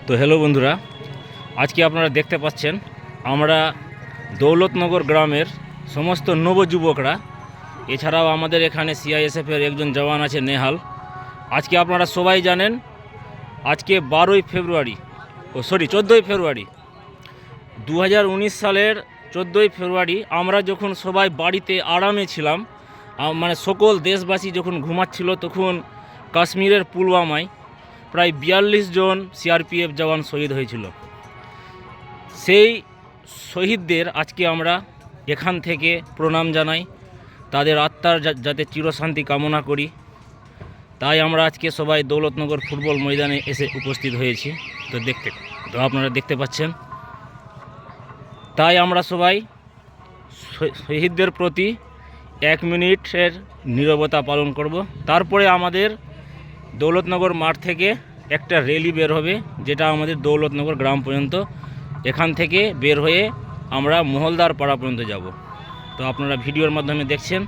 তো হ্যালো বন্ধুরা, আজকে আপনারা দেখতে পাচ্ছেন আমরা দৌলতনগর গ্রামের সমস্ত নবযুবকরা, এছাড়াও আমাদের এখানে সিআইএসএফের একজন জওয়ান আছে নেহাল। আজকে আপনারা সবাই জানেন আজকে 14ই ফেব্রুয়ারি 2019 সালের 14ই ফেব্রুয়ারি আমরা যখন সবাই বাড়িতে আরামে ছিলাম, মানে সকল দেশবাসী যখন ঘুমাচ্ছিল, তখন কাশ্মীরের পুলওয়ামায় প্রায় 42 জন সিআরপিএফ জওয়ান শহীদ হয়েছিল। সেই শহীদদের আজকে আমরা এখান থেকে প্রণাম জানাই, তাদের আত্মার যাতে চিরশান্তি কামনা করি। তাই আমরা আজকে সবাই দৌলতনগর ফুটবল ময়দানে এসে উপস্থিত হয়েছি। তো আপনারা দেখতে পাচ্ছেন, তাই আমরা সবাই শহীদদের প্রতি 1 মিনিটের নীরবতা পালন করব। তারপরে আমাদের দৌলতনগর মাঠ থেকে একটা র্যালি বের হবে, যেটা আমাদের দৌলতনগর গ্রাম পর্যন্ত। এখান থেকে বের হয়ে আমরা মহলদার পাড়া পর্যন্ত যাব। তো আপনারা ভিডিওর মাধ্যমে দেখছেন।